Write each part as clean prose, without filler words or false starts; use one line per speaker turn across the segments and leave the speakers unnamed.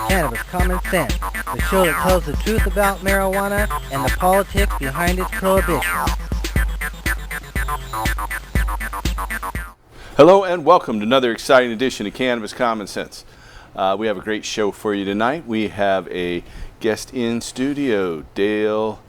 Cannabis Common Sense, the show that tells the truth about marijuana and the politics behind its prohibition.
Hello and welcome to another exciting edition of Cannabis Common Sense. We have a great show for you tonight. We have a guest in studio, Dale.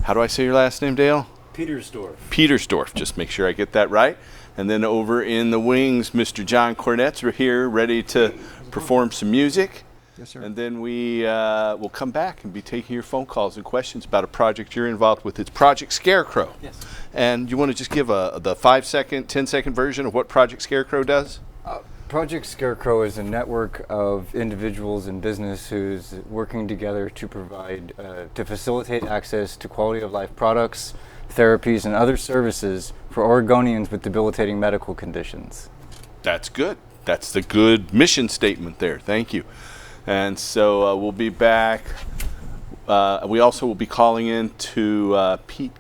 How do I say your last name, Dale? Petersdorf. Just make sure I get that right. And then over in the wings, Mr. John Cornett's here, ready to perform some music.
Yes, sir.
And then we will come back and be taking your phone calls and questions about a project you're involved with. It's Project Scarecrow.
Yes.
And you want to just give the 5-second, 10-second version of what Project Scarecrow does?
Project Scarecrow is a network of individuals and business who's working together to provide, to facilitate access to quality of life products, therapies, and other services for Oregonians with debilitating medical conditions.
That's good. That's the good mission statement there. Thank you. And so we'll be back. We also will be calling in to Pete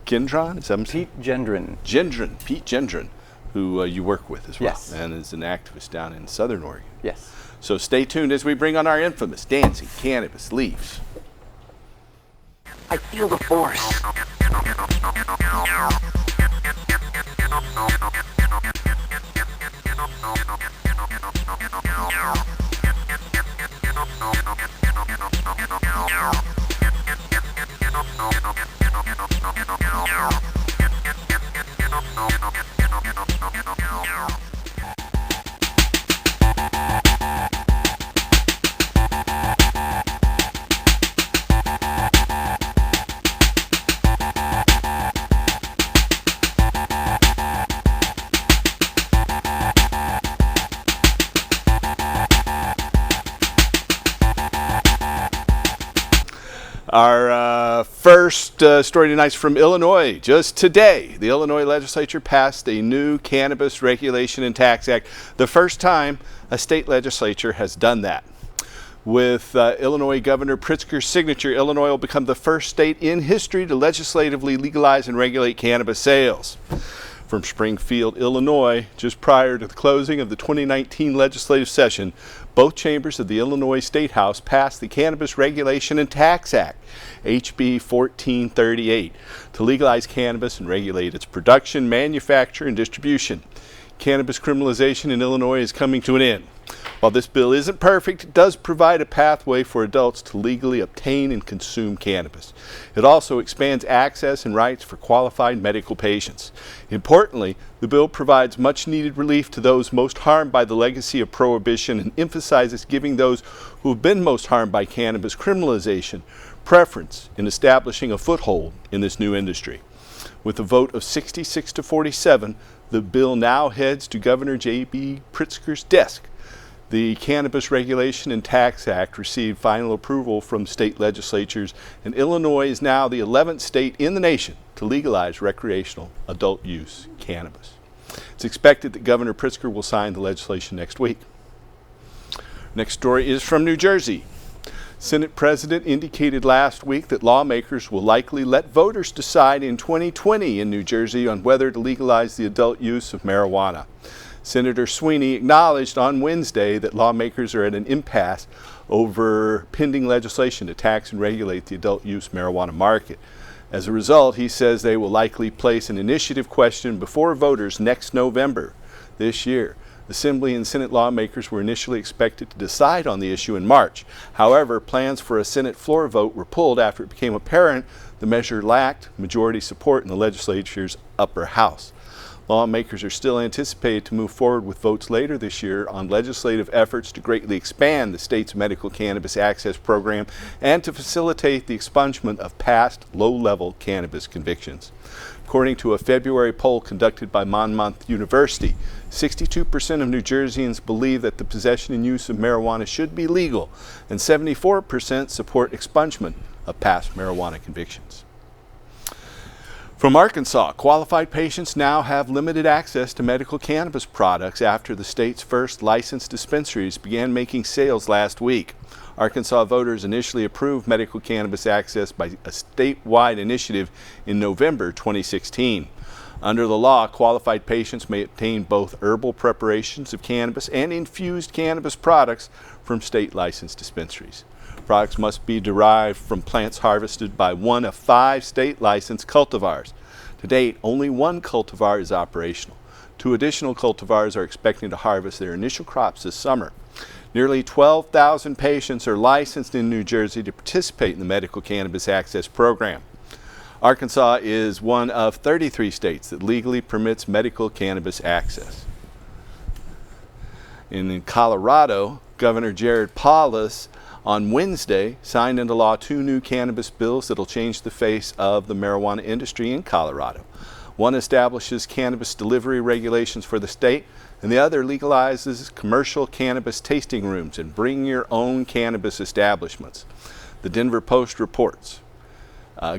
Gendron. Is that
Pete Gendron.
Pete Gendron, who you work with as well,
yes,
and is an activist down in Southern Oregon.
Yes.
So stay tuned as we bring on our infamous dancing cannabis leaves.
I feel the force.
Our first story tonight is from Illinois. Just today, the Illinois legislature passed a new Cannabis Regulation and Tax Act, the first time a state legislature has done that. With Illinois Governor Pritzker's signature, Illinois will become the first state in history to legislatively legalize and regulate cannabis sales. From Springfield, Illinois, just prior to the closing of the 2019 legislative session, both chambers of the Illinois State House passed the Cannabis Regulation and Tax Act, HB 1438, to legalize cannabis and regulate its production, manufacture, and distribution. Cannabis criminalization in Illinois is coming to an end. While this bill isn't perfect, it does provide a pathway for adults to legally obtain and consume cannabis. It also expands access and rights for qualified medical patients. Importantly, the bill provides much-needed relief to those most harmed by the legacy of prohibition and emphasizes giving those who have been most harmed by cannabis criminalization preference in establishing a foothold in this new industry. With a vote of 66 to 47, the bill now heads to Governor J.B. Pritzker's desk. The Cannabis Regulation and Tax Act received final approval from state legislatures, and Illinois is now the 11th state in the nation to legalize recreational adult use cannabis. It's expected that Governor Pritzker will sign the legislation next week. Next story is from New Jersey. Senate President indicated last week that lawmakers will likely let voters decide in 2020 in New Jersey on whether to legalize the adult use of marijuana. Senator Sweeney acknowledged on Wednesday that lawmakers are at an impasse over pending legislation to tax and regulate the adult use marijuana market. As a result, he says they will likely place an initiative question before voters next November this year. Assembly and Senate lawmakers were initially expected to decide on the issue in March. However, plans for a Senate floor vote were pulled after it became apparent the measure lacked majority support in the legislature's upper house. Lawmakers are still anticipated to move forward with votes later this year on legislative efforts to greatly expand the state's medical cannabis access program and to facilitate the expungement of past low-level cannabis convictions. According to a February poll conducted by Monmouth University, 62% of New Jerseyans believe that the possession and use of marijuana should be legal, and 74% support expungement of past marijuana convictions. From Arkansas, qualified patients now have limited access to medical cannabis products after the state's first licensed dispensaries began making sales last week. Arkansas voters initially approved medical cannabis access by a statewide initiative in November 2016. Under the law, qualified patients may obtain both herbal preparations of cannabis and infused cannabis products from state licensed dispensaries. Products must be derived from plants harvested by one of 5 state licensed cultivars. To date, only one cultivar is operational. 2 additional cultivars are expecting to harvest their initial crops this summer. Nearly 12,000 patients are licensed in New Jersey to participate in the Medical Cannabis Access Program. Arkansas is one of 33 states that legally permits medical cannabis access. In Colorado, Governor Jared Polis on Wednesday signed into law 2 new cannabis bills that will change the face of the marijuana industry in Colorado. One establishes cannabis delivery regulations for the state, and the other legalizes commercial cannabis tasting rooms and bring your own cannabis establishments. The Denver Post reports.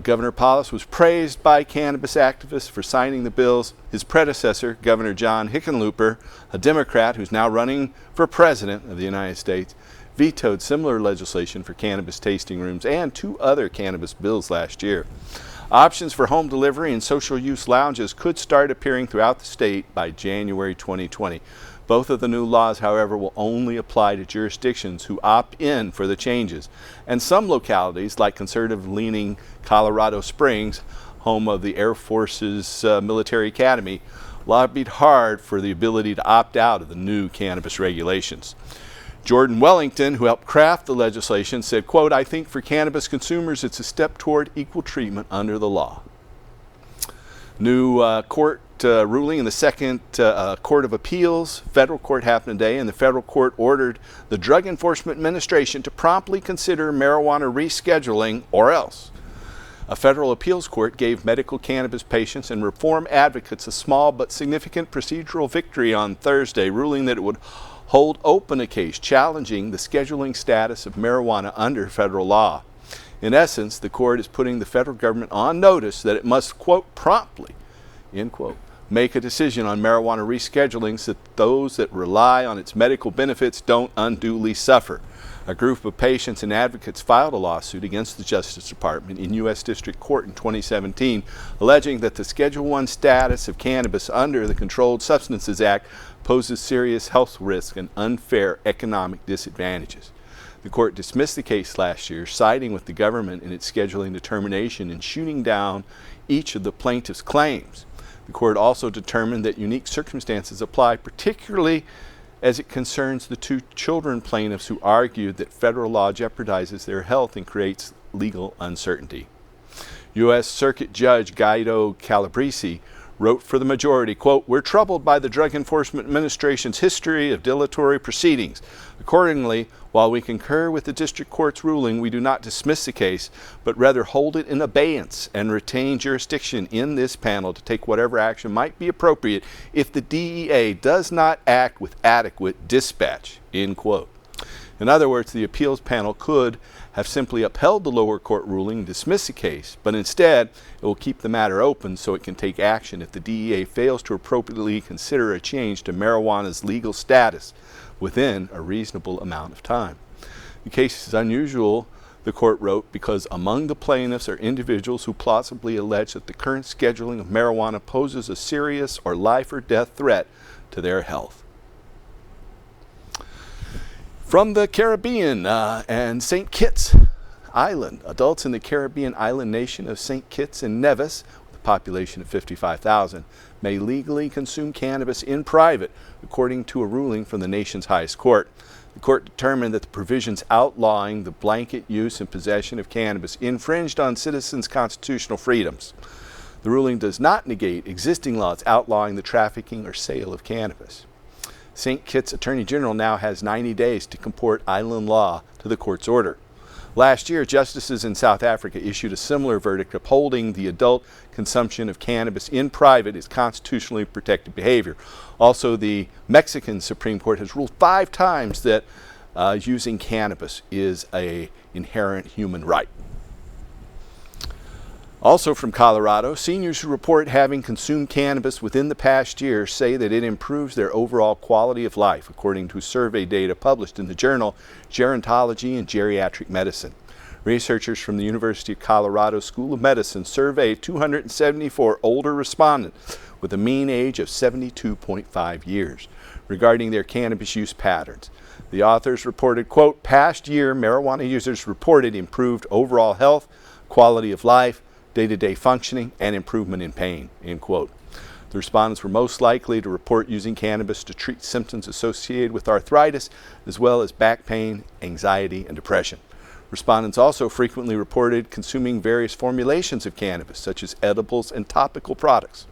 Governor Polis was praised by cannabis activists for signing the bills. His predecessor, Governor John Hickenlooper, a Democrat who's now running for president of the United States, vetoed similar legislation for cannabis tasting rooms and 2 other cannabis bills last year. Options for home delivery and social use lounges could start appearing throughout the state by January 2020. Both of the new laws, however, will only apply to jurisdictions who opt in for the changes. And some localities, like conservative-leaning Colorado Springs, home of the Air Force's Military Academy, lobbied hard for the ability to opt out of the new cannabis regulations. Jordan Wellington, who helped craft the legislation, said, quote, "I think for cannabis consumers it's a step toward equal treatment under the law." New court ruling in the Second Court of Appeals, federal court happened today, and the federal court ordered the Drug Enforcement Administration to promptly consider marijuana rescheduling or else. A federal appeals court gave medical cannabis patients and reform advocates a small but significant procedural victory on Thursday, ruling that it would hold open a case challenging the scheduling status of marijuana under federal law. In essence, the court is putting the federal government on notice that it must, quote, promptly, end quote, make a decision on marijuana rescheduling so that those that rely on its medical benefits don't unduly suffer. A group of patients and advocates filed a lawsuit against the Justice Department in U.S. District Court in 2017, alleging that the Schedule I status of cannabis under the Controlled Substances Act poses serious health risks and unfair economic disadvantages. The court dismissed the case last year, siding with the government in its scheduling determination and shooting down each of the plaintiffs' claims. The court also determined that unique circumstances apply, particularly as it concerns the 2 children plaintiffs who argued that federal law jeopardizes their health and creates legal uncertainty. U.S. Circuit Judge Guido Calabresi wrote for the majority, quote, "We're troubled by the Drug Enforcement Administration's history of dilatory proceedings. Accordingly, while we concur with the district court's ruling, we do not dismiss the case, but rather hold it in abeyance and retain jurisdiction in this panel to take whatever action might be appropriate if the DEA does not act with adequate dispatch," end quote. In other words, the appeals panel could have simply upheld the lower court ruling and dismissed the case, but instead it will keep the matter open so it can take action if the DEA fails to appropriately consider a change to marijuana's legal status within a reasonable amount of time. The case is unusual, the court wrote, because among the plaintiffs are individuals who plausibly allege that the current scheduling of marijuana poses a serious or life or death threat to their health. From the Caribbean and St. Kitts Island, adults in the Caribbean island nation of St. Kitts and Nevis, with a population of 55,000, may legally consume cannabis in private, according to a ruling from the nation's highest court. The court determined that the provisions outlawing the blanket use and possession of cannabis infringed on citizens' constitutional freedoms. The ruling does not negate existing laws outlawing the trafficking or sale of cannabis. St. Kitts Attorney General now has 90 days to comport island law to the court's order. Last year, justices in South Africa issued a similar verdict upholding the adult consumption of cannabis in private as constitutionally protected behavior. Also, the Mexican Supreme Court has ruled 5 times that using cannabis is an inherent human right. Also from Colorado, seniors who report having consumed cannabis within the past year say that it improves their overall quality of life, according to survey data published in the journal Gerontology and Geriatric Medicine. Researchers from the University of Colorado School of Medicine surveyed 274 older respondents with a mean age of 72.5 years, regarding their cannabis use patterns. The authors reported, quote, past year marijuana users reported improved overall health, quality of life, day-to-day functioning, and improvement in pain, end quote. The respondents were most likely to report using cannabis to treat symptoms associated with arthritis, as well as back pain, anxiety, and depression. Respondents also frequently reported consuming various formulations of cannabis, such as edibles and topical products.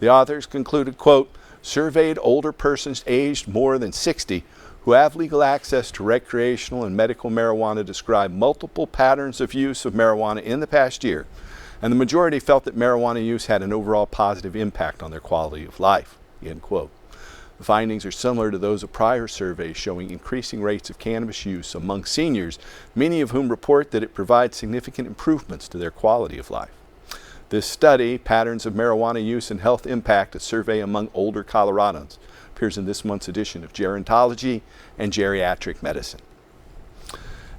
The authors concluded, quote, surveyed older persons aged more than 60 who have legal access to recreational and medical marijuana describe multiple patterns of use of marijuana in the past year, and the majority felt that marijuana use had an overall positive impact on their quality of life, end quote. The findings are similar to those of prior surveys showing increasing rates of cannabis use among seniors, many of whom report that it provides significant improvements to their quality of life. This study, Patterns of Marijuana Use and Health Impact, a survey among older Coloradans, appears in this month's edition of Gerontology and Geriatric Medicine.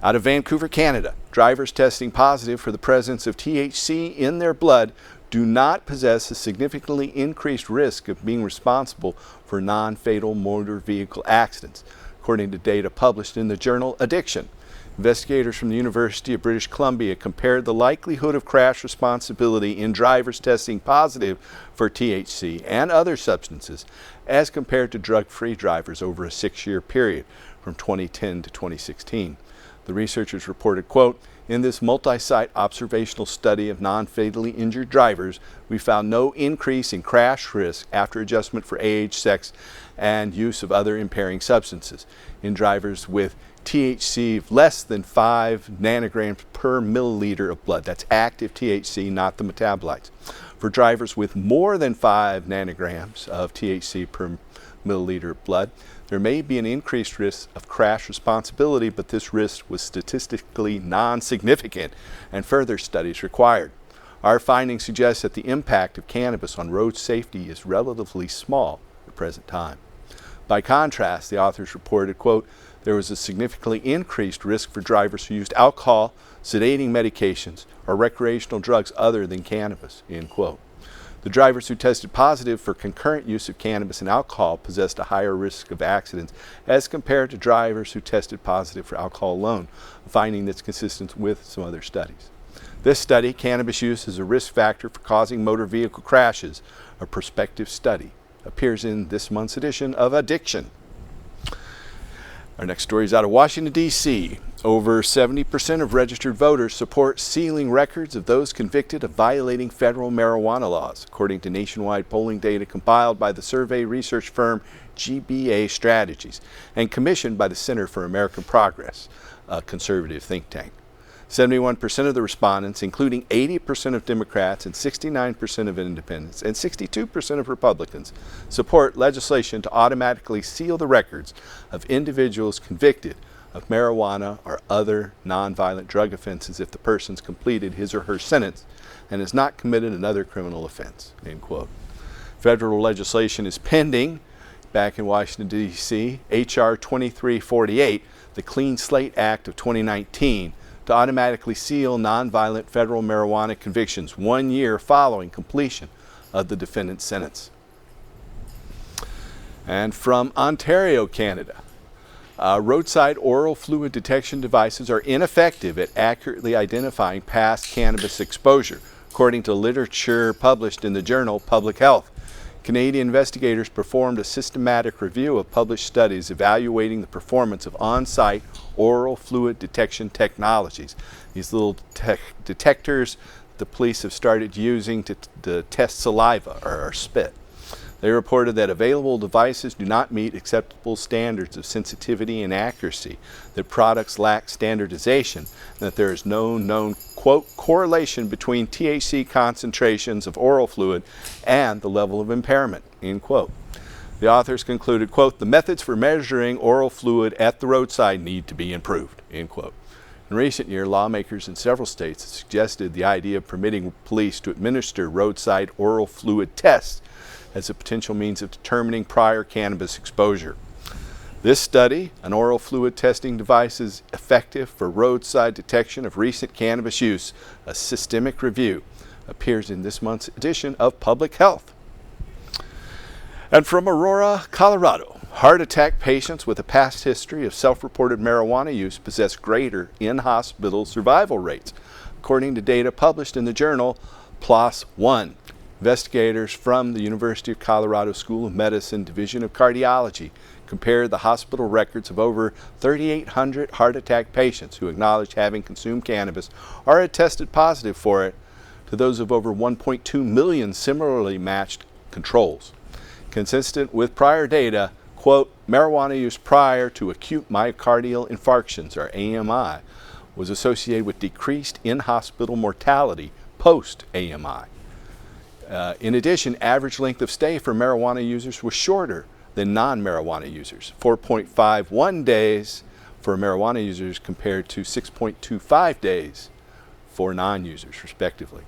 Out of Vancouver, Canada, drivers testing positive for the presence of THC in their blood do not possess a significantly increased risk of being responsible for non-fatal motor vehicle accidents, according to data published in the journal Addiction. Investigators from the University of British Columbia compared the likelihood of crash responsibility in drivers testing positive for THC and other substances as compared to drug-free drivers over a 6-year period from 2010 to 2016. The researchers reported, quote, in this multi-site observational study of non-fatally injured drivers, we found no increase in crash risk after adjustment for age, sex, and use of other impairing substances in drivers with THC of less than 5 nanograms per milliliter of blood. That's active THC, not the metabolites. For drivers with more than 5 nanograms of THC per milliliter of blood, there may be an increased risk of crash responsibility, but this risk was statistically non-significant and further studies required. Our findings suggest that the impact of cannabis on road safety is relatively small at the present time. By contrast, the authors reported, quote, there was a significantly increased risk for drivers who used alcohol, sedating medications, or recreational drugs other than cannabis, end quote. The drivers who tested positive for concurrent use of cannabis and alcohol possessed a higher risk of accidents as compared to drivers who tested positive for alcohol alone, a finding that's consistent with some other studies. This study, Cannabis Use as a Risk Factor for Causing Motor Vehicle Crashes, a prospective study, appears in this month's edition of Addiction. Our next story is out of Washington, D.C. Over 70% of registered voters support sealing records of those convicted of violating federal marijuana laws, according to nationwide polling data compiled by the survey research firm GBA Strategies and commissioned by the Center for American Progress, a conservative think tank. 71% of the respondents, including 80% of Democrats and 69% of independents and 62% of Republicans, support legislation to automatically seal the records of individuals convicted of marijuana or other nonviolent drug offenses if the person's completed his or her sentence and has not committed another criminal offense, end quote. Federal legislation is pending back in Washington, D.C., H.R. 2348, the Clean Slate Act of 2019, to automatically seal nonviolent federal marijuana convictions 1 year following completion of the defendant's sentence. And from Ontario, Canada, roadside oral fluid detection devices are ineffective at accurately identifying past cannabis exposure, according to literature published in the journal Public Health. Canadian investigators performed a systematic review of published studies evaluating the performance of on-site oral fluid detection technologies. These little detectors the police have started using to test saliva or spit. They reported that available devices do not meet acceptable standards of sensitivity and accuracy, that products lack standardization, and that there is no known, quote, correlation between THC concentrations of oral fluid and the level of impairment, end quote. The authors concluded, quote, the methods for measuring oral fluid at the roadside need to be improved, end quote. In recent years, lawmakers in several states have suggested the idea of permitting police to administer roadside oral fluid tests as a potential means of determining prior cannabis exposure. This study, an oral fluid testing device, is effective for roadside detection of recent cannabis use, a systemic review, appears in this month's edition of Public Health. And from Aurora, Colorado, heart attack patients with a past history of self-reported marijuana use possess greater in-hospital survival rates, according to data published in the journal PLOS One. Investigators from the University of Colorado School of Medicine Division of Cardiology compared the hospital records of over 3,800 heart attack patients who acknowledged having consumed cannabis or had tested positive for it to those of over 1.2 million similarly matched controls. Consistent with prior data, quote, marijuana use prior to acute myocardial infarctions, or AMI, was associated with decreased in-hospital mortality post-AMI. In addition, average length of stay for marijuana users was shorter than non-marijuana users, 4.51 days for marijuana users compared to 6.25 days for non-users, respectively.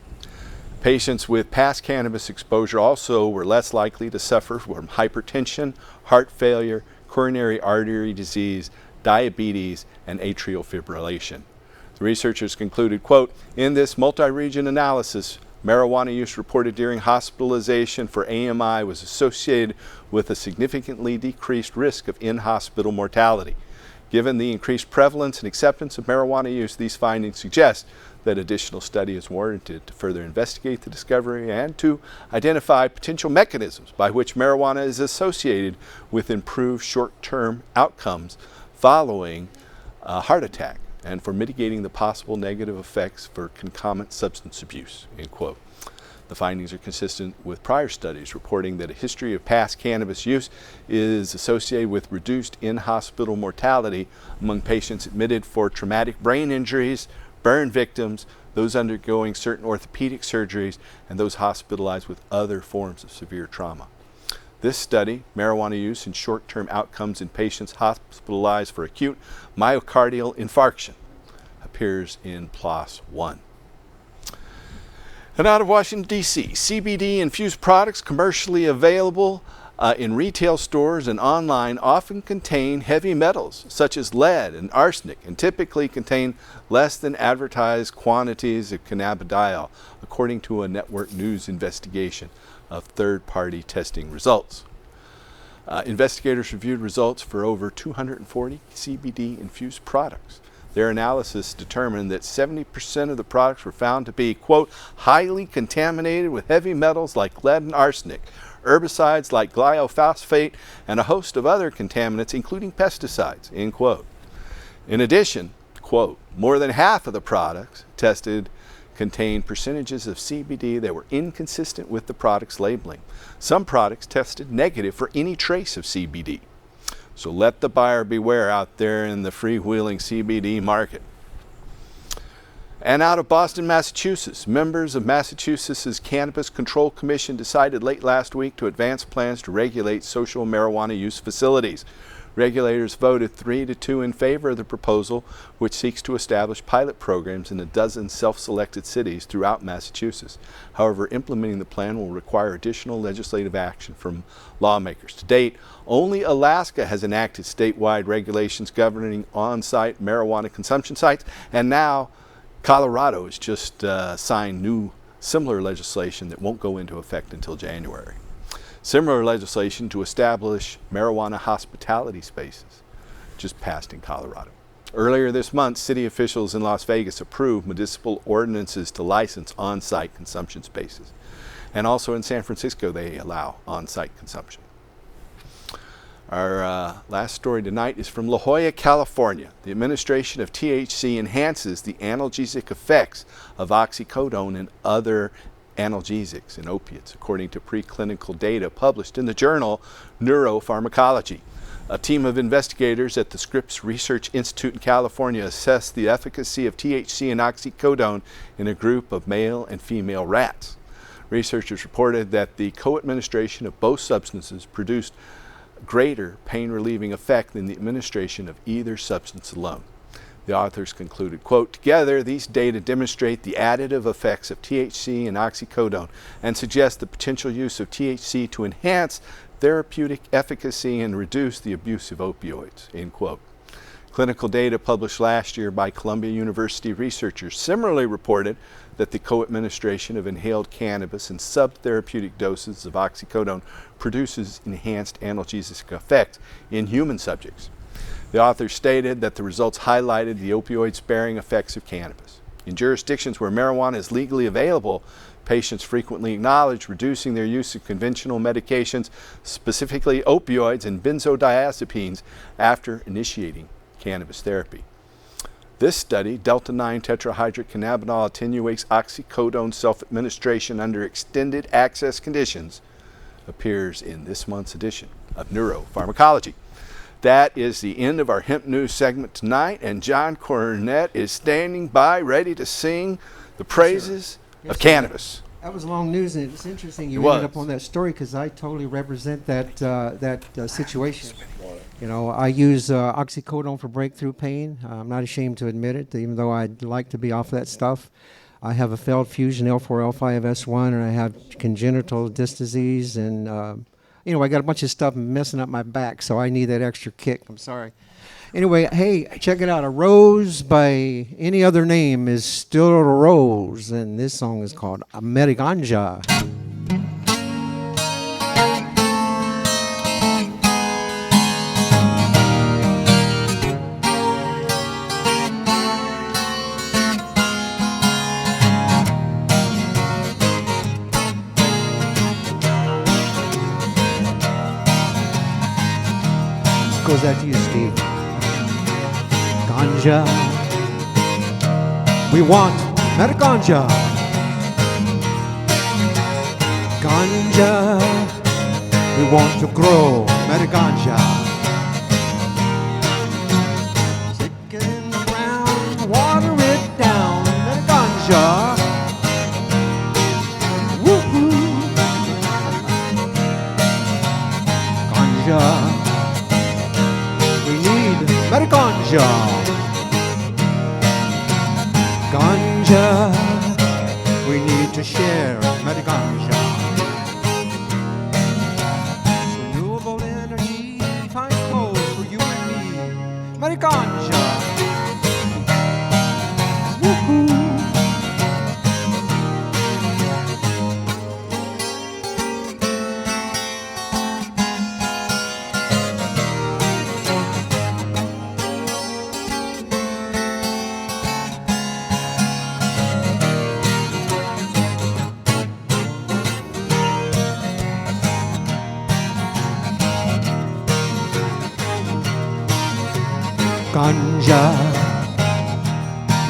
Patients with past cannabis exposure also were less likely to suffer from hypertension, heart failure, coronary artery disease, diabetes, and atrial fibrillation. The researchers concluded, quote, in this multi-region analysis, marijuana use reported during hospitalization for AMI was associated with a significantly decreased risk of in-hospital mortality. Given the increased prevalence and acceptance of marijuana use, these findings suggest that additional study is warranted to further investigate the discovery and to identify potential mechanisms by which marijuana is associated with improved short-term outcomes following a heart attack, and for mitigating the possible negative effects for concomitant substance abuse, end quote. The findings are consistent with prior studies reporting that a history of past cannabis use is associated with reduced in-hospital mortality among patients admitted for traumatic brain injuries, burn victims, those undergoing certain orthopedic surgeries, and those hospitalized with other forms of severe trauma. This study, marijuana use and short-term outcomes in patients hospitalized for acute myocardial infarction, appears in PLOS One. And out of Washington, D.C., CBD-infused products commercially available in retail stores and online often contain heavy metals such as lead and arsenic, and typically contain less than advertised quantities of cannabidiol, according to a network news investigation of third-party testing results. Investigators reviewed results for over 240 CBD-infused products. Their analysis determined that 70% of the products were found to be, quote, highly contaminated with heavy metals like lead and arsenic, herbicides like glyphosate, and a host of other contaminants, including pesticides, end quote. In addition, quote, more than half of the products tested contained percentages of CBD that were inconsistent with the product's labeling. Some products tested negative for any trace of CBD. So let the buyer beware out there in the freewheeling CBD market. And out of Boston, Massachusetts, members of Massachusetts' Cannabis Control Commission decided late last week to advance plans to regulate social marijuana use facilities. Regulators voted 3-2 in favor of the proposal, which seeks to establish pilot programs in a dozen self-selected cities throughout Massachusetts. However, implementing the plan will require additional legislative action from lawmakers. To date, only Alaska has enacted statewide regulations governing on-site marijuana consumption sites, and now Colorado has just signed new similar legislation that won't go into effect until January. Similar legislation to establish marijuana hospitality spaces just passed in Colorado. Earlier this month, city officials in Las Vegas approved municipal ordinances to license on-site consumption spaces. And also in San Francisco, they allow on-site consumption. Our last story tonight is from La Jolla, California. The administration of THC enhances the analgesic effects of oxycodone and other analgesics and opiates, according to preclinical data published in the journal Neuropharmacology. A team of investigators at the Scripps Research Institute in California assessed the efficacy of THC and oxycodone in a group of male and female rats. Researchers reported that the co-administration of both substances produced greater pain-relieving effect than the administration of either substance alone. The authors concluded, quote, together, these data demonstrate the additive effects of THC and oxycodone and suggest the potential use of THC to enhance therapeutic efficacy and reduce the abuse of opioids, end quote. Clinical data published last year by Columbia University researchers similarly reported that the co-administration of inhaled cannabis in subtherapeutic doses of oxycodone produces enhanced analgesic effects in human subjects. The authors stated that the results highlighted the opioid-sparing effects of cannabis. In jurisdictions where marijuana is legally available, patients frequently acknowledge reducing their use of conventional medications, specifically opioids and benzodiazepines, after initiating cannabis therapy. This study, Delta-9 tetrahydrocannabinol attenuates oxycodone self-administration under extended access conditions, appears in this month's edition of Neuropharmacology. That is the end of our hemp news segment tonight, and John Cornett is standing by ready to sing the praises of cannabis.
That was long news, and it's interesting you
It
ended
was.
up on that story because I totally represent that situation. You know, I use oxycodone for breakthrough pain. I'm not ashamed to admit it, even though I'd like to be off that stuff. I have a failed fusion L4-L5S1, and I have congenital disc disease, and I got a bunch of stuff messing up my back, so I need that extra kick. I'm sorry. Anyway, hey, check it out. A rose by any other name is still a rose, and this song is called Ameriganja. Goes out to you, Steve. Ganja. We want Ameriganja. Ganja. We want to grow Ameriganja. Stick it in the ground, water it down, Ameriganja. Woohoo. Ganja. Ameriganja. Ganja. We need to share Ameriganja. Renewable energy, fine clothes for you and me. Ameriganja. Woohoo. Ganja.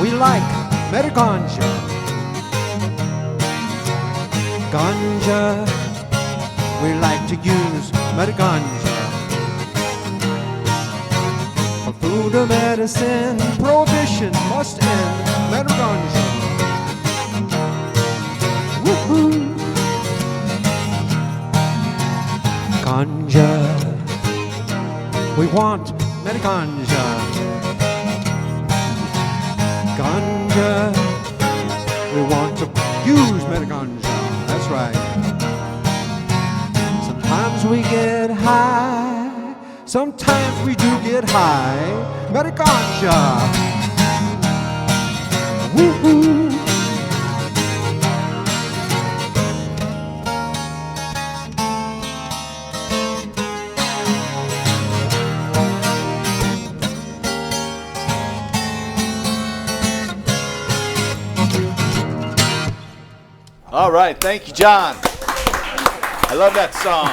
We like Ameriganja. Ganja. We like to use Ameriganja. For food or medicine, prohibition must end. Ameriganja. Woohoo. Ganja. We want Ameriganja. Ganja. We want to use Ameriganja. That's right. Sometimes we get high. Sometimes we do get high. Ameriganja. Woohoo.
All right, thank you, John. I love that song.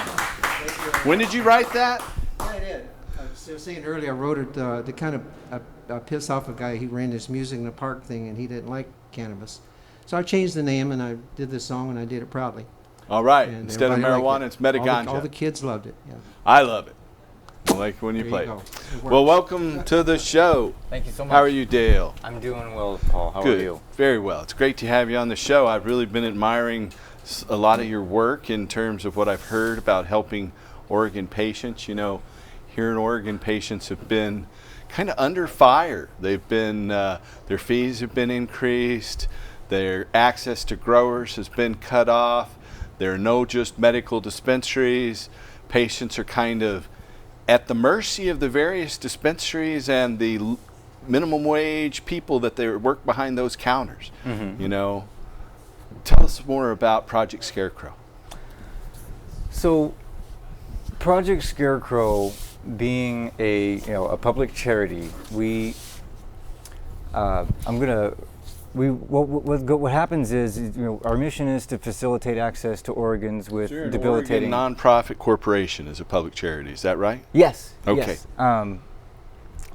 When did you write that?
Yeah, I did. I was saying earlier, I wrote it to kind of piss off a guy. He ran this music in the park thing, and he didn't like cannabis. So I changed the name, and I did this song, and I did it proudly.
All right,
And
instead of
everybody liked
marijuana,
it.
it's Ameriganja.
All the kids loved it. Yeah.
I love it. I like when you
There
play
you
it.
go. It
Well,
works.
welcome to the show.
Thank you so much.
How are you, Dale?
I'm doing well, Paul. How
Good.
are you?
Very well. It's great to have you on the show. I've really been admiring a lot of your work in terms of what I've heard about helping Oregon patients. You know, here in Oregon, patients have been kind of under fire. They've been, their fees have been increased. Their access to growers has been cut off. There are no just medical dispensaries. Patients are kind of at the mercy of the various dispensaries and the minimum wage people that they work behind those counters. You know, tell us more about Project Scarecrow.
So, Project Scarecrow, being a public charity, what happens is our mission is to facilitate access to Oregons with debilitating.
Oregon nonprofit corporation is a public charity. Is that right?
Yes.
Okay.
Yes.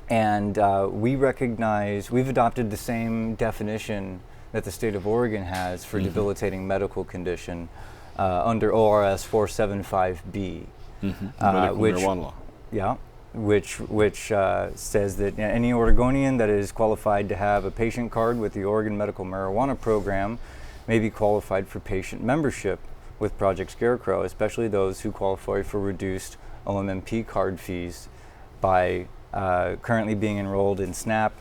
And we've adopted the same definition that the state of Oregon has for debilitating medical condition under ORS 475B,
Medical marijuana law.
Yeah, which says that any Oregonian that is qualified to have a patient card with the Oregon Medical Marijuana Program may be qualified for patient membership with Project Scarecrow, especially those who qualify for reduced OMMP card fees by currently being enrolled in SNAP,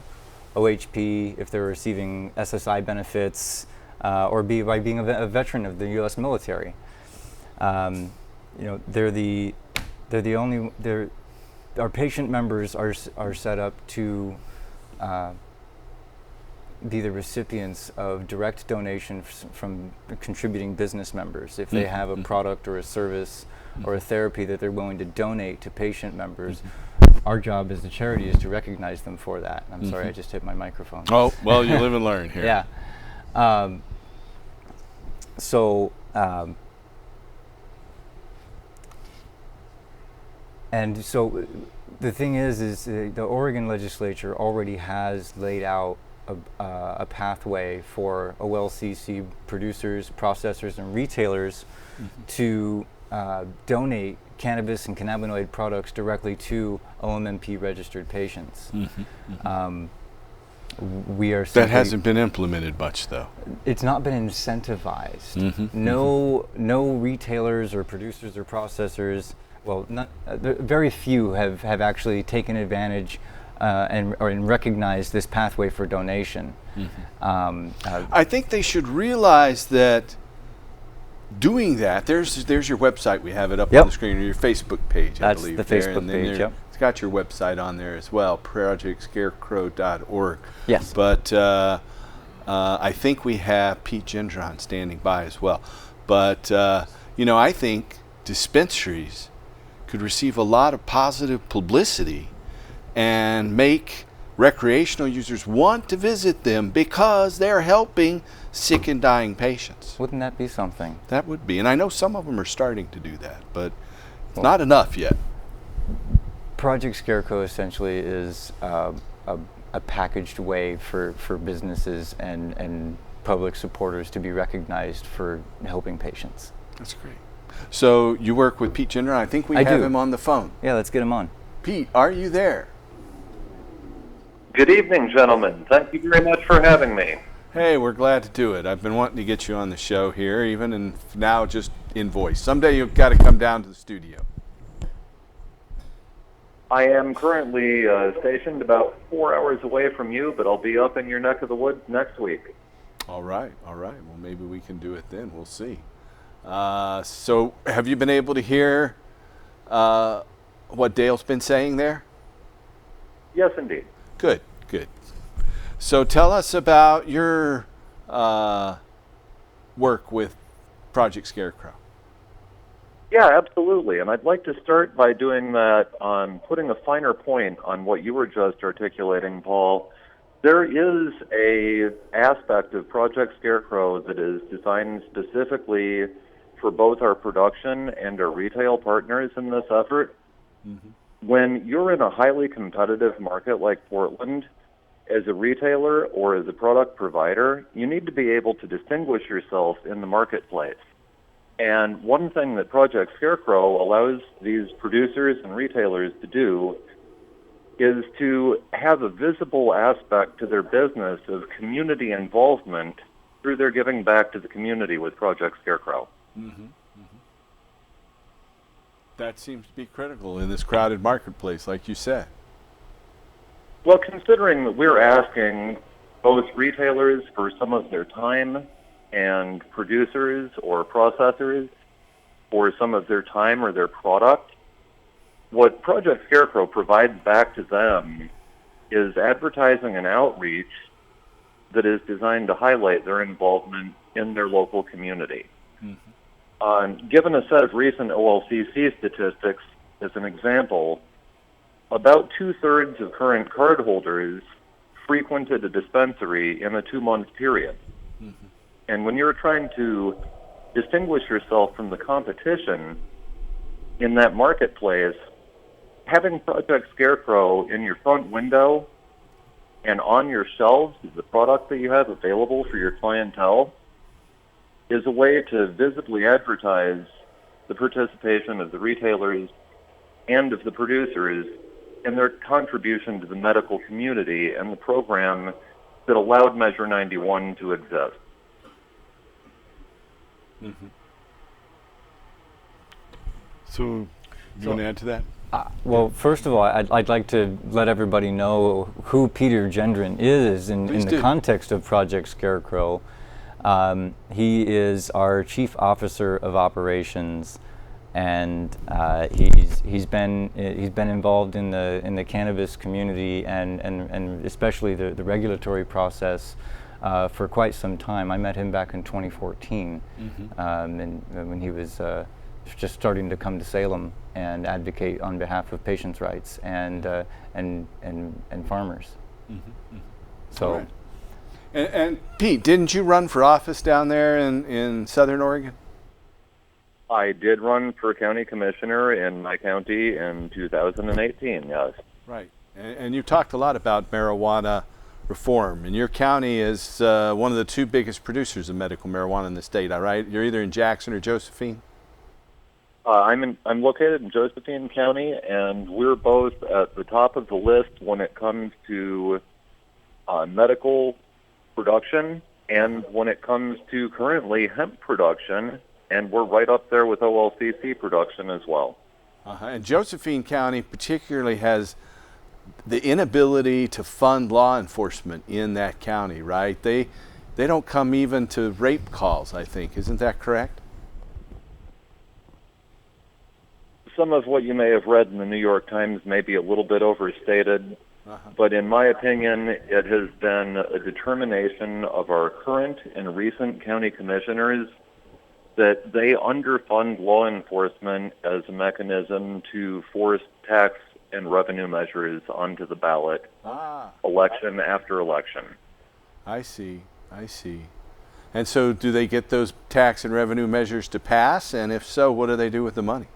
OHP, if they're receiving SSI benefits, or by being a veteran of the U.S. military. Our patient members are set up to be the recipients of direct donations from contributing business members. If they have a product or a service or a therapy that they're willing to donate to patient members, our job as a charity is to recognize them for that. I'm sorry, I just hit my microphone.
Oh, well, you live and learn here.
Yeah. And so the thing is the Oregon legislature already has laid out a pathway for OLCC producers, processors, and retailers to donate cannabis and cannabinoid products directly to OMMP registered patients. That
hasn't been implemented much, though.
It's not been incentivized. No retailers or producers or processors, very few have actually taken advantage and recognized this pathway for donation.
I think they should realize that doing that, there's your website. We have it up on the screen, or your Facebook page, I believe.
That's the Facebook page, yep.
It's got your website on there as well, projectscarecrow.org.
Yes.
But I think we have Pete Gendron standing by as well. But, I think dispensaries could receive a lot of positive publicity and make recreational users want to visit them because they're helping sick and dying patients.
Wouldn't that be something?
That would be. And I know some of them are starting to do that, but it's not enough yet.
Project Scarecrow essentially is a packaged way for businesses and public supporters to be recognized for helping patients.
That's great. So you work with Pete Gendron. I think we have him on the phone.
Yeah, let's get him on.
Pete, are you there?
Good evening, gentlemen. Thank you very much for having me.
Hey, we're glad to do it. I've been wanting to get you on the show here, even and now just in voice. Someday you've got to come down to the studio.
I am currently stationed about 4 hours away from you, but I'll be up in your neck of the woods next week.
All right. Well, maybe we can do it then. We'll see. So have you been able to hear what Dale's been saying there?
Yes, indeed.
Good. So tell us about your work with Project Scarecrow.
Yeah, absolutely. And I'd like to start by doing that on putting a finer point on what you were just articulating, Paul. There is a aspect of Project Scarecrow that is designed specifically for both our production and our retail partners in this effort. When you're in a highly competitive market like Portland, as a retailer or as a product provider, you need to be able to distinguish yourself in the marketplace. And one thing that Project Scarecrow allows these producers and retailers to do is to have a visible aspect to their business of community involvement through their giving back to the community with Project Scarecrow.
That seems to be critical in this crowded marketplace, like you said.
Well, considering that we're asking both retailers for some of their time and producers or processors for some of their time or their product, what Project Scarecrow provides back to them is advertising and outreach that is designed to highlight their involvement in their local community. Given a set of recent OLCC statistics as an example, about 2/3 of current cardholders frequented a dispensary in a 2-month period. And when you're trying to distinguish yourself from the competition in that marketplace, having Project Scarecrow in your front window and on your shelves is the product that you have available for your clientele is a way to visibly advertise the participation of the retailers and of the producers and their contribution to the medical community and the program that allowed Measure 91 to exist.
So, you want to add to that?
Well, first of all, I'd like to let everybody know who Peter Gendron is in the context of Project Scarecrow. He is our Chief Officer of Operations, and he's been involved in the cannabis community and especially the regulatory process for quite some time. I met him back in 2014, and when he was just starting to come to Salem and advocate on behalf of patients' rights and farmers. So.
Right. And Pete, didn't you run for office down there in Southern Oregon?
I did run for county commissioner in my county in 2018, yes.
Right. And you talked a lot about marijuana reform, and your county is one of the 2 biggest producers of medical marijuana in the state, all right? You're either in Jackson or Josephine?
I'm located in Josephine County, and we're both at the top of the list when it comes to medical production and when it comes to currently hemp production, and we're right up there with OLCC production as well.
And Josephine County particularly has the inability to fund law enforcement in that county, right? They don't come even to rape calls, I think. Isn't that correct?
Some of what you may have read in the New York Times may be a little bit overstated, but in my opinion, it has been a determination of our current and recent county commissioners that they underfund law enforcement as a mechanism to force tax and revenue measures onto the ballot election after election.
I see. And so do they get those tax and revenue measures to pass? And if so, what do they do with the money?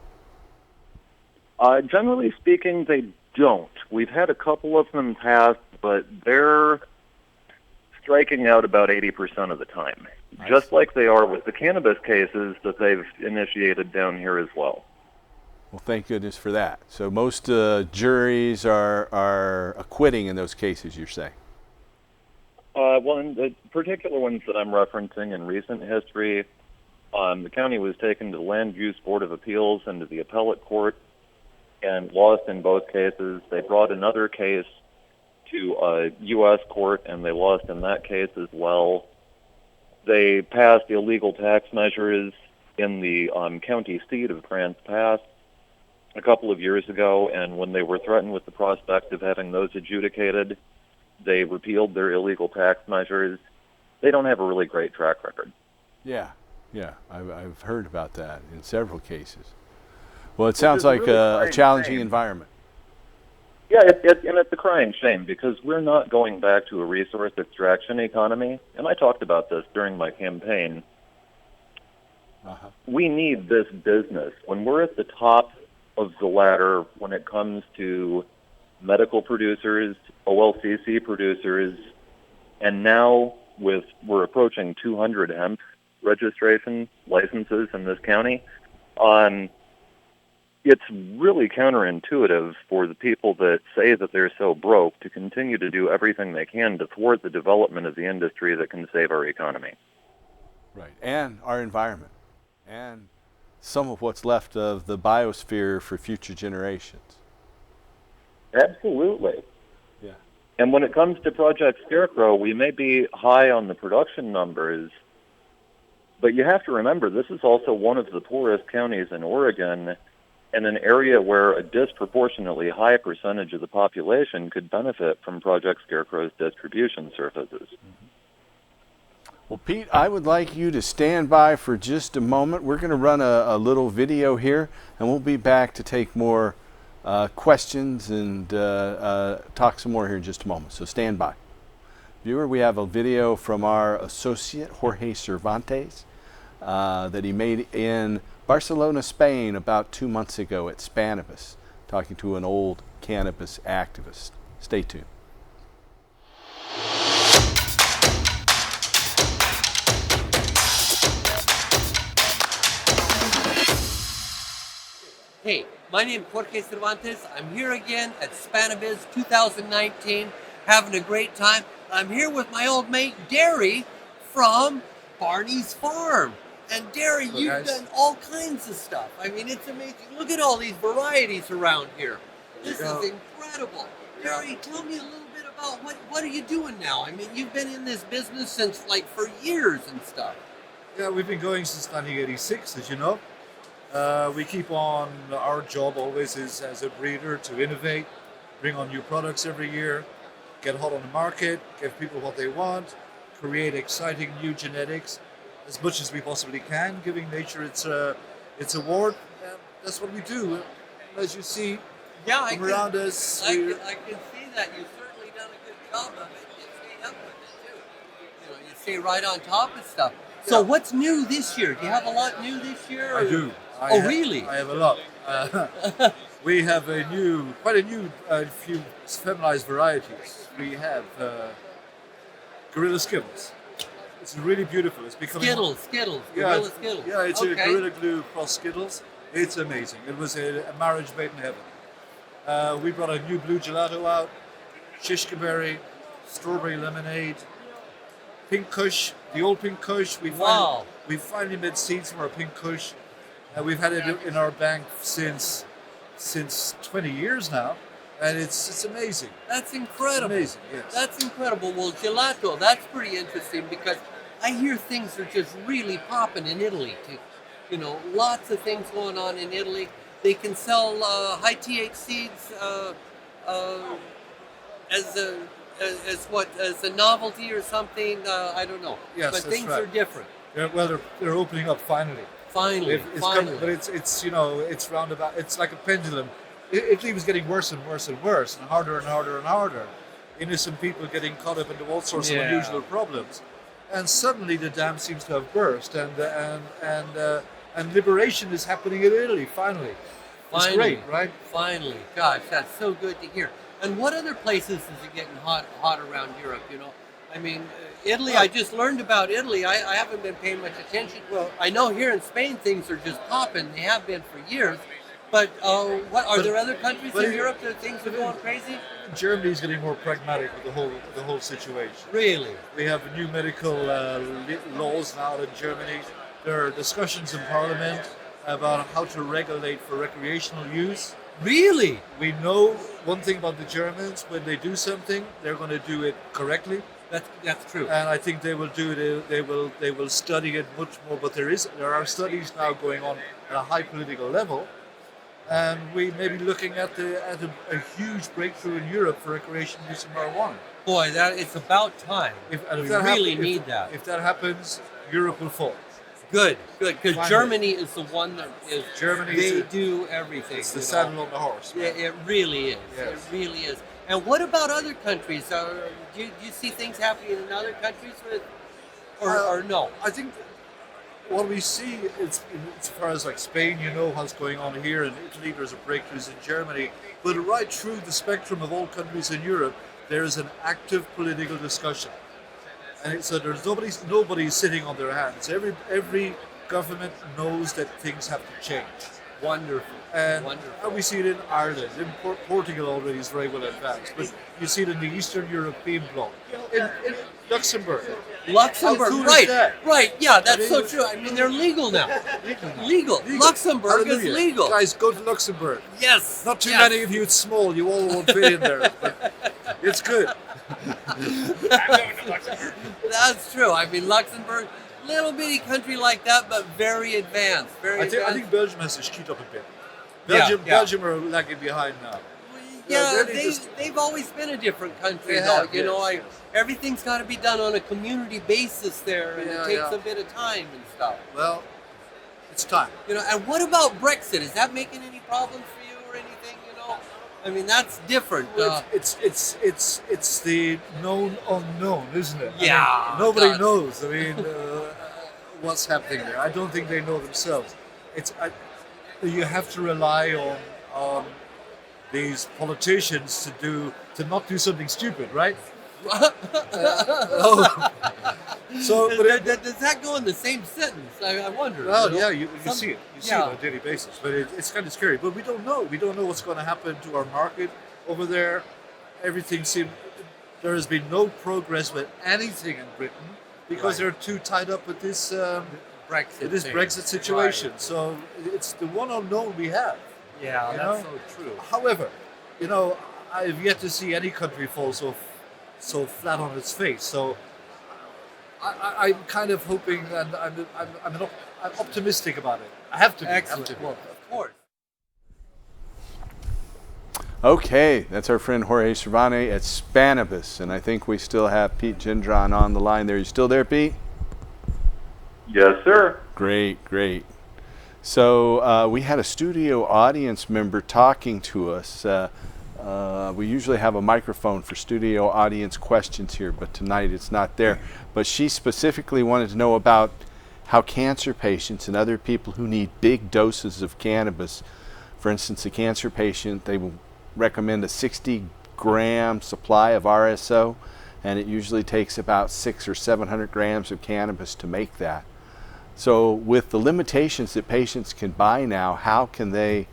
Generally speaking, they don't. We've had a couple of them pass, but they're striking out about 80% of the time, just like they are with the cannabis cases that they've initiated down here as well.
Well, thank goodness for that. So most juries are acquitting in those cases, you're saying?
Well, in the particular ones that I'm referencing in recent history, the county was taken to the Land Use Board of Appeals and to the appellate court and lost in both cases. They brought another case to a U.S. court, and they lost in that case as well. They passed illegal tax measures in the county seat of Grants Pass a couple of years ago, and when they were threatened with the prospect of having those adjudicated, they repealed their illegal tax measures. They don't have a really great track record.
Yeah. I've heard about that in several cases. Well, it sounds like a challenging environment.
Yeah, and it's a crying shame because we're not going back to a resource extraction economy, and I talked about this during my campaign. We need this business. When we're at the top of the ladder when it comes to medical producers, OLCC producers, and now we're approaching 200 hemp registration licenses in this county, it's really counterintuitive for the people that say that they're so broke to continue to do everything they can to thwart the development of the industry that can save our economy.
Right, and our environment, and some of what's left of the biosphere for future generations.
Absolutely.
Yeah.
And when it comes to Project Scarecrow, we may be high on the production numbers, but you have to remember this is also one of the poorest counties in Oregon, in an area where a disproportionately high percentage of the population could benefit from Project Scarecrow's distribution services.
Well, Pete, I would like you to stand by for just a moment. We're going to run a little video here, and we'll be back to take more questions and talk some more here in just a moment. So stand by. Viewer, we have a video from our associate, Jorge Cervantes, that he made in Barcelona, Spain, about 2 months ago at Cannabis, talking to an old cannabis activist. Stay tuned.
Hey, my name is Jorge Cervantes. I'm here again at Cannabis 2019, having a great time. I'm here with my old mate, Derry, from Barney's Farm. And Derry, you've done all kinds of stuff. I mean, it's amazing. Look at all these varieties around here. This is incredible. Derry, tell me a little bit about what are you doing now? I mean, you've been in this business since like for years and stuff.
Yeah, we've been going since 1986, as you know. We keep on, our job always is as a breeder to innovate, bring on new products every year, get hot on the market, give people what they want, create exciting new genetics as much as we possibly can, giving nature its award. And that's what we do. As you see around us.
I can see that. You've certainly done a good job of it. You stay up with it too. You know, you stay right on top of stuff. So what's new this year? Do you have a lot new this year?
I do.
Really?
I have a lot. We have quite a few feminized varieties. We have Gorilla Skittles. It's really beautiful. It's becoming
Skittles, Gorilla Skittles.
Yeah, it's a Gorilla Glue plus Skittles. It's amazing. It was a marriage made in heaven. We brought a new blue gelato out, shishka berry, strawberry lemonade, pink kush, the old pink kush. We finally made seeds from our pink kush. We've had it in our bank since 20 years now, and it's amazing.
That's incredible.
It's amazing, yes.
That's incredible. Well, gelato, that's pretty interesting because I hear things are just really popping in Italy too. You know, lots of things going on in Italy. They can sell high THCs as a novelty or something. I don't know.
Yes,
but
that's
things
right.
are different.
They're opening up finally.
Finally.
But it's roundabout. It's like a pendulum. Italy was getting worse and worse and worse, and harder and harder and harder. Innocent people getting caught up into all sorts of unusual problems, and suddenly the dam seems to have burst, and liberation is happening in Italy. Finally, it's great, right?
Finally, gosh, that's so good to hear. And what other places is it getting hot around Europe? You know, I mean, Italy. I just learned about Italy. I haven't been paying much attention. Well, I know here in Spain things are just popping. They have been for years. But are there other countries in Europe that things are going crazy?
Germany's getting more pragmatic with the whole situation.
Really?
We have new medical laws now in Germany. There are discussions in Parliament about how to regulate for recreational use.
Really?
We know one thing about the Germans: when they do something, they're going to do it correctly.
That's true.
And I think they will do it. They will study it much more. But there are studies now going on at a high political level. And we may be looking at a huge breakthrough in Europe for recreational use of marijuana.
Boy, it's about time. We really need that.
If that happens, Europe will fall.
Good. Because Germany is the one that is.
They
do everything.
It's the saddle on the horse.
Yeah, it really is.
Yes.
It really is. And what about other countries? Do you see things happening in other countries, or no?
I think what we see is, as far as like Spain, you know what's going on here, in Italy there's a breakthroughs in Germany, but right through the spectrum of all countries in Europe, there is an active political discussion, and so there's nobody's sitting on their hands. Every government knows that things have to change.
Wonderful.
And we see it in Ireland. In Portugal already is very well advanced, but you see it in the Eastern European bloc. In Luxembourg.
Luxembourg, right, yeah, that's so true. I mean, they're legal now. Legal. Luxembourg is legal.
Guys, go to Luxembourg.
Yes.
Not too many of you, it's small, you all won't fit in there, but it's good.
I'm going to Luxembourg. That's true. I mean, Luxembourg, little bitty country like that, but very advanced. I
think Belgium has to cheat up a bit. Belgium are lagging behind now.
Yeah,
Really just-
they've always been a different country,
They
though.
have,
You know,
yes.
everything's got to be done on a community basis there, and
Yeah,
it takes
yeah.
a bit of time and stuff.
Well, it's time.
You know, and what about Brexit? Is that making any problems for you or anything? You know, I mean, that's different.
Well, it's the known unknown, isn't it?
Yeah,
I mean, nobody
God.
knows. I mean, what's happening there? I don't think they know themselves. You have to rely on these politicians to not do something stupid, right? So, but
Does that go in the same sentence? I wonder.
well,
you know?
yeah, you see it. You see it
yeah.
on a daily basis, but it's kind of scary. But we don't know. We don't know what's going to happen to our market over there. Everything seems there has been no progress with anything in Britain because they're too tied up with this Brexit situation.
Right.
So it's the one unknown we have.
Yeah,
You
that's
know?
so true.
However, you know, I've yet to see any country fall so flat on its face. So I'm kind of hoping, and I'm optimistic about it. I have to be.
Excellent.
Have to be.
Well, of course.
Okay, that's our friend Jorge Cervane at Cannabis, and I think we still have Pete Gendron on the line there. You still there, Pete?
Yes, sir.
Great, great. So we had a studio audience member talking to us. We usually have a microphone for studio audience questions here, but tonight it's not there. But she specifically wanted to know about how cancer patients and other people who need big doses of cannabis, for instance, a cancer patient, they will recommend a 60-gram supply of RSO, and it usually takes about 600 or 700 grams of cannabis to make that. So with the limitations that patients can buy now, how can they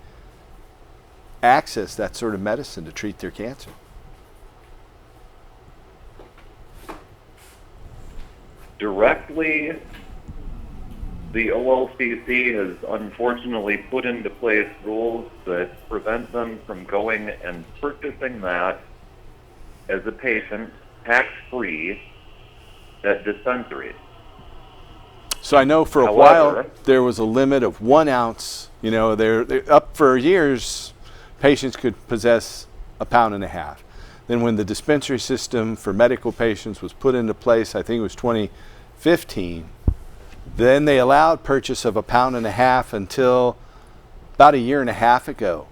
access that sort of medicine to treat their cancer?
Directly, the OLCC has unfortunately put into place rules that prevent them from going and purchasing that as a patient tax-free at dispensaries.
So I know for a while there was a limit of 1 ounce. You know, they're up for years. Patients could possess 1.5 pounds. Then when the dispensary system for medical patients was put into place, I think it was 2015, then they allowed purchase of 1.5 pounds until about 1.5 years ago.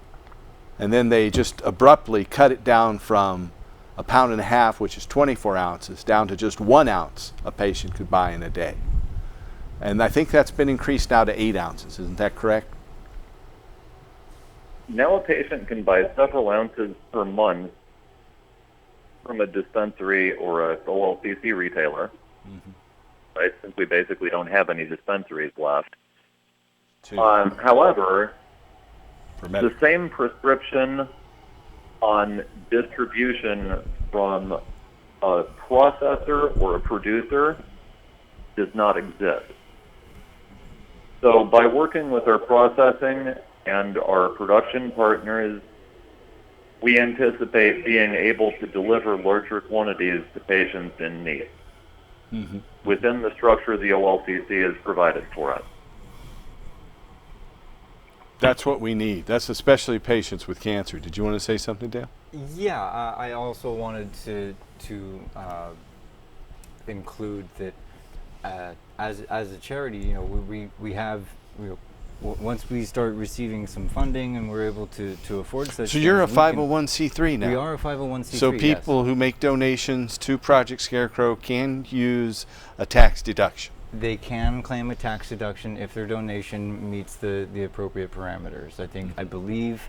And then they just abruptly cut it down from 1.5 pounds, which is 24 ounces, down to just 1 ounce a patient could buy in a day. And I think that's been increased now to 8 ounces. Isn't that correct?
Now a patient can buy several ounces per month from a dispensary or a OLCC retailer, right, since we basically don't have any dispensaries left. However, the same prescription on distribution from a processor or a producer does not exist. So by working with our processing and our production partners, we anticipate being able to deliver larger quantities to patients in need within the structure the OLCC has provided for us.
That's what we need. That's especially patients with cancer. Did you want to say something, Dale?
Yeah, I also wanted to include that as a charity, you know, we have, you know, once we start receiving some funding and we're able to afford such.
So you're a
things, we can-
501c3 now.
We are a 501c3.
So people who make donations to Project Scarecrow can use a tax deduction.
They can claim a tax deduction if their donation meets the appropriate parameters. I believe,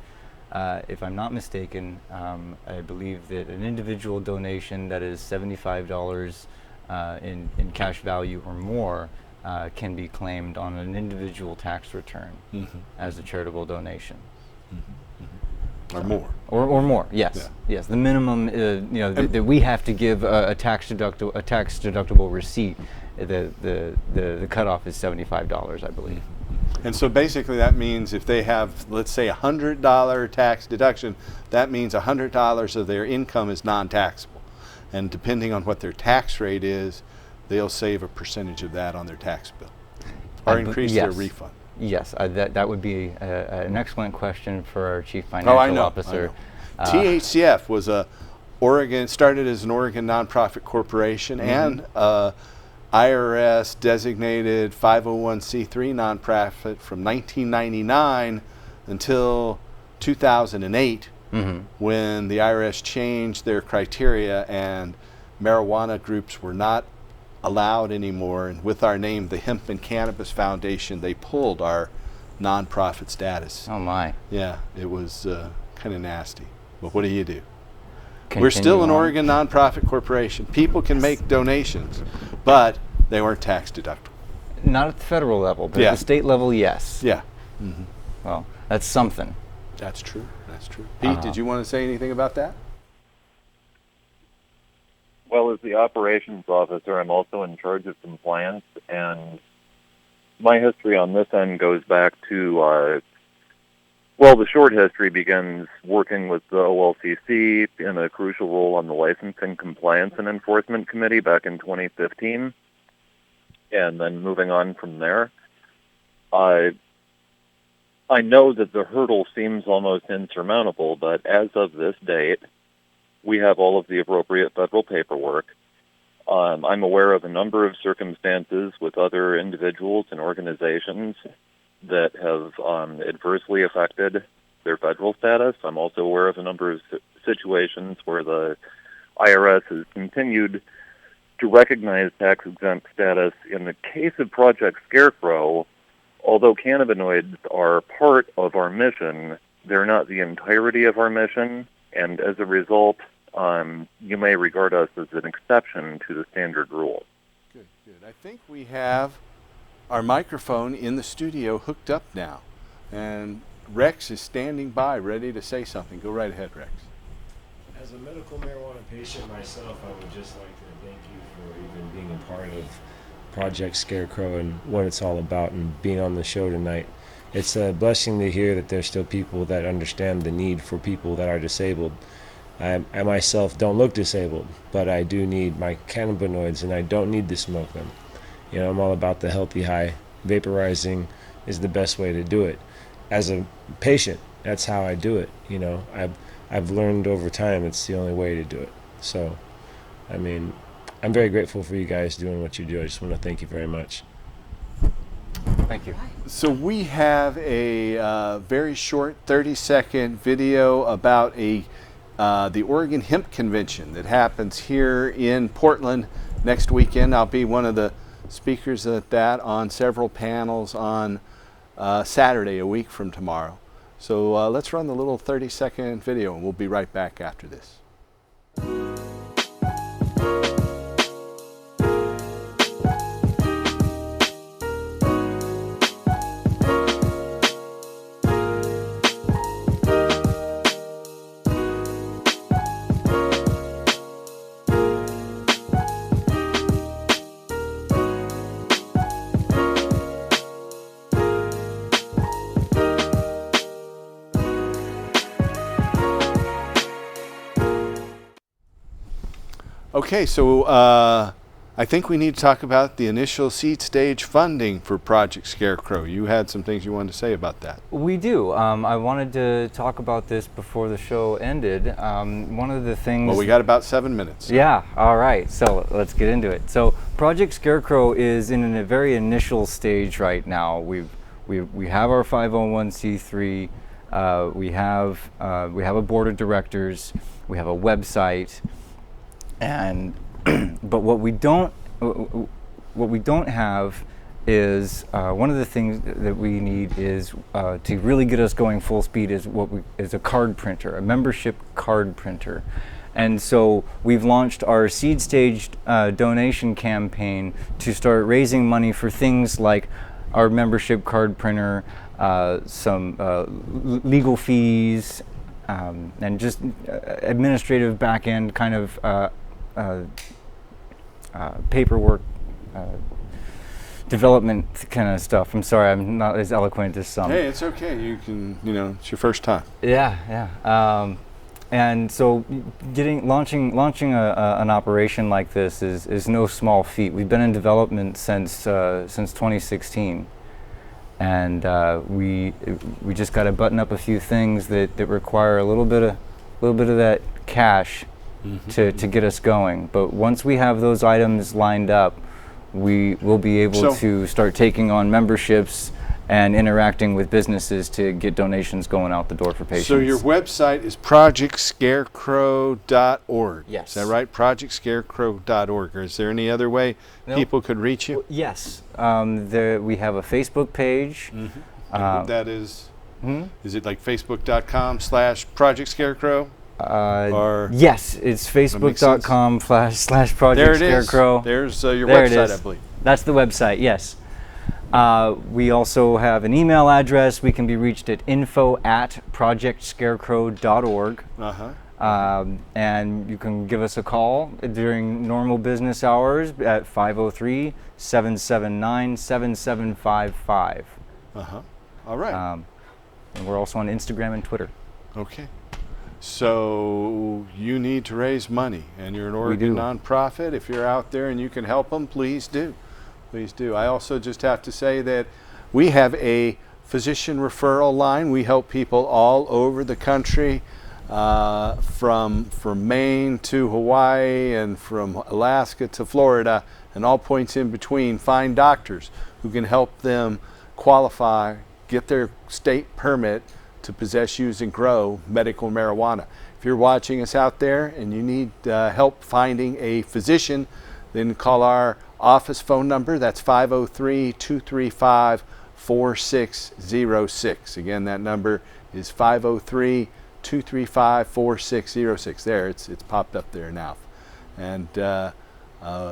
if I'm not mistaken, I believe that an individual donation that is $75 in cash value or more can be claimed on an individual tax return as a charitable donation.
Or more.
Or more, yes.
Yeah.
Yes, the minimum, you know, that we have to give a tax deductible receipt. The cutoff is $75, I believe.
And so basically that means if they have, let's say, $100 tax deduction, that means $100 of their income is non-taxable. And depending on what their tax rate is, they'll save a percentage of that on their tax bill or increase their refund.
Yes, that would be an excellent question for our Chief Financial Officer.
THCF was started as an Oregon nonprofit corporation and IRS designated 501c3 nonprofit from 1999 until 2008 when the IRS changed their criteria and marijuana groups were not allowed anymore. And with our name, the Hemp and Cannabis Foundation, they pulled our nonprofit status.
Oh my.
Yeah, it was kind of nasty. But what do you do?
Continue
We're still an
on.
Oregon nonprofit corporation. People can make donations, but they weren't tax deductible.
Not at the federal level, but
Yeah.
at the state level, yes.
Yeah,
Well, that's something.
that's true. That's true. Pete, did you want to say anything about that?
Well, as the operations officer, I'm also in charge of compliance, and my history on this end goes back to, the short history begins working with the OLCC in a crucial role on the Licensing, Compliance, and Enforcement Committee back in 2015, and then moving on from there. I know that the hurdle seems almost insurmountable, but as of this date, we have all of the appropriate federal paperwork. I'm aware of a number of circumstances with other individuals and organizations that have adversely affected their federal status. I'm also aware of a number of situations where the IRS has continued to recognize tax-exempt status. In the case of Project Scarecrow, although cannabinoids are part of our mission, they're not the entirety of our mission, and as a result, you may regard us as an exception to the standard rule.
Good, good. I think we have our microphone in the studio hooked up now, and Rex is standing by ready to say something. Go right ahead, Rex.
As a medical marijuana patient myself, I would just like to thank you for even being a part of Project Scarecrow and what it's all about and being on the show tonight. It's a blessing to hear that there's still people that understand the need for people that are disabled. I myself don't look disabled, but I do need my cannabinoids and I don't need to smoke them. You know, I'm all about the healthy high. Vaporizing is the best way to do it. As a patient, that's how I do it. You know, I've learned over time it's the only way to do it. So, I mean, I'm very grateful for you guys doing what you do. I just want to thank you very much.
Thank you.
So we have a very short 30-second video about the Oregon Hemp Convention that happens here in Portland next weekend. I'll be one of the speakers at that on several panels on Saturday, a week from tomorrow. So let's run the little 30-second video and we'll be right back after this. Okay, so I think we need to talk about the initial seed stage funding for Project Scarecrow. You had some things you wanted to say about that.
We do. I wanted to talk about this before the show ended. One of the things...
Well, we got about 7 minutes.
Yeah, all right. So let's get into it. So Project Scarecrow is in a very initial stage right now. We have our 501c3. We have a board of directors. We have a website. And but what we don't have is one of the things that we need is to really get us going full speed is a card printer, a membership card printer. And so we've launched our seed stage donation campaign to start raising money for things like our membership card printer, some legal fees, and just administrative back end kind of paperwork, development kind of stuff. I'm sorry, I'm not as eloquent as some.
Hey, it's okay. You can, it's your first time.
Yeah. And so launching an operation like this is no small feat. We've been in development since 2016. and we just got to button up a few things that require a little bit of that cash to get us going. But once we have those items lined up, we will be able to start taking on memberships and interacting with businesses to get donations going out the door for patients.
So your website is projectscarecrow.org.
Yes.
Is that right? Projectscarecrow.org. Or is there any other way people could reach you?
Yes. We have a Facebook page.
That is, is it like facebook.com/projectscarecrow?
Yes, it's facebook.com/Project
There it is.
Scarecrow.
There's your
There it
website,
is.
I believe.
That's the website, yes. We also have an email address. We can be reached at info@projectscarecrow.org. And you can give us a call during normal business hours at 503-779-7755.
All right.
And we're also on Instagram and Twitter.
Okay. So you need to raise money, and you're an Oregon nonprofit. If you're out there and you can help them, please do. Please do. I also just have to say that we have a physician referral line. We help people all over the country, from Maine to Hawaii and from Alaska to Florida and all points in between, find doctors who can help them qualify, get their state permit to possess, use, and grow medical marijuana. If you're watching us out there and you need help finding a physician, then call our office phone number. That's 503-235-4606. Again, that number is 503-235-4606. There, it's popped up there now. And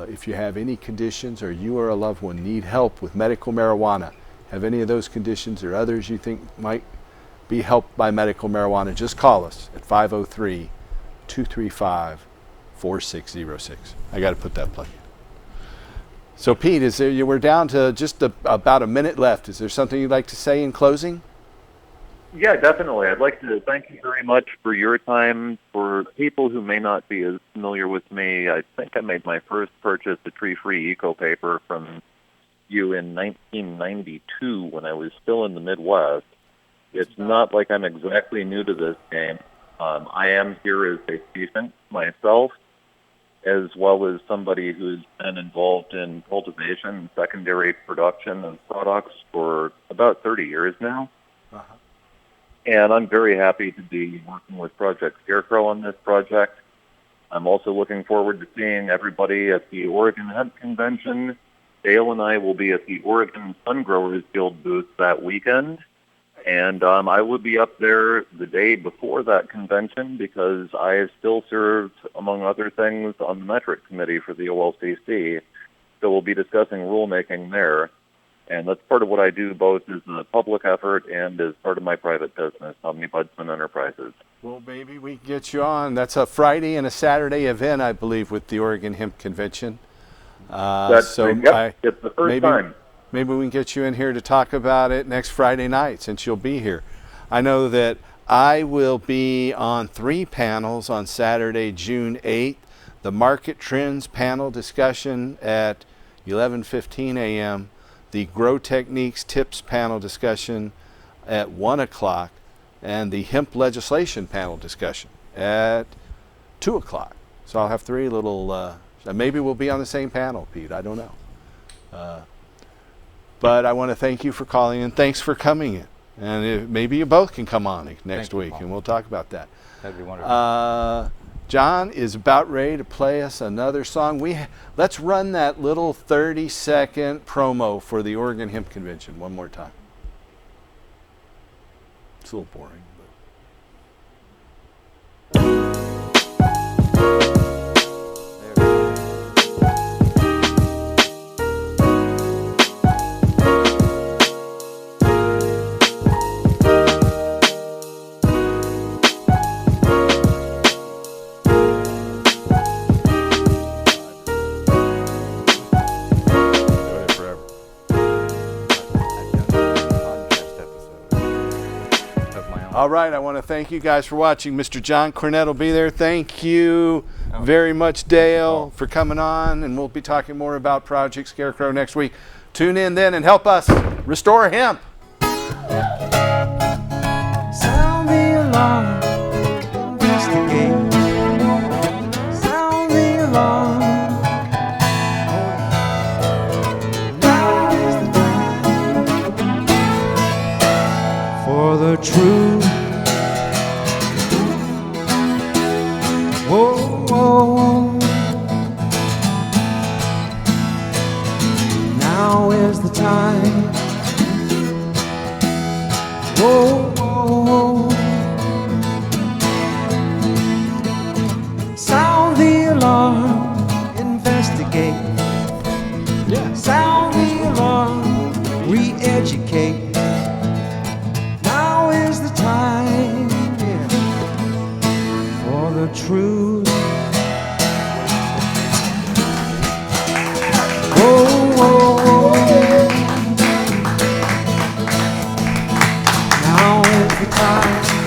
if you have any conditions or you or a loved one need help with medical marijuana, have any of those conditions or others you think might be helped by medical marijuana, just call us at 503-235-4606. I got to put that plug in. So Pete, we're down to just about a minute left. Is there something you'd like to say in closing?
Yeah, definitely. I'd like to thank you very much for your time. For people who may not be as familiar with me, I think I made my first purchase, a tree-free eco paper, from you in 1992 when I was still in the Midwest. It's not like I'm exactly new to this game. I am here as a patient myself, as well as somebody who's been involved in cultivation and secondary production of products for about 30 years now. And I'm very happy to be working with Project Scarecrow on this project. I'm also looking forward to seeing everybody at the Oregon Hemp Convention. Dale and I will be at the Oregon Sun Growers Guild booth that weekend. And I will be up there the day before that convention because I have still served, among other things, on the metric committee for the OLCC. So we'll be discussing rulemaking there. And that's part of what I do, both as a public effort and as part of my private business, Omnibudsman Enterprises.
Well, maybe we can get you on. That's a Friday and a Saturday event, I believe, with the Oregon Hemp Convention.
It's the first time.
Maybe we can get you in here to talk about it next Friday night, since you'll be here. I know that I will be on 3 panels on Saturday, June 8th. The Market Trends panel discussion at 11:15 a.m. The Grow Techniques Tips panel discussion at 1 o'clock. And the Hemp Legislation panel discussion at 2 o'clock. So I'll have 3 little, maybe we'll be on the same panel, Pete. I don't know. But I want to thank you for calling in. Thanks for coming in. And maybe you both can come on next week, and we'll talk about that.
That'd be wonderful.
John is about ready to play us another song. Let's run that little 30-second promo for the Oregon Hemp Convention one more time. It's a little boring. All right, I want to thank you guys for watching. Mr. John Cornett will be there. Thank you very much, Dale, for coming on, and we'll be talking more about Project Scarecrow next week. Tune in then and help us restore hemp.
Sound the alarm, investigate. Sound the alarm. Now is the time for the truth. Whoa, whoa. Now is the time. Whoa, whoa. Sound the alarm, investigate. Yeah. Sound the alarm, re-educate. Now is the time, yeah, for the truth. Whoa, whoa, whoa. Now is the time.